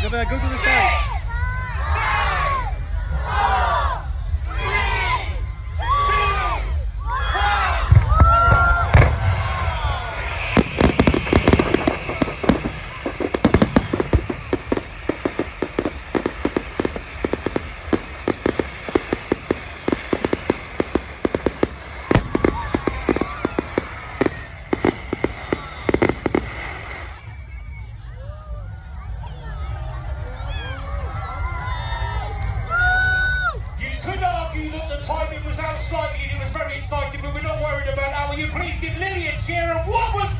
Isabel, go to the side. That the timing was outstanding and it was very exciting, but we're not worried about that. Will you please give Lily a cheer? And what was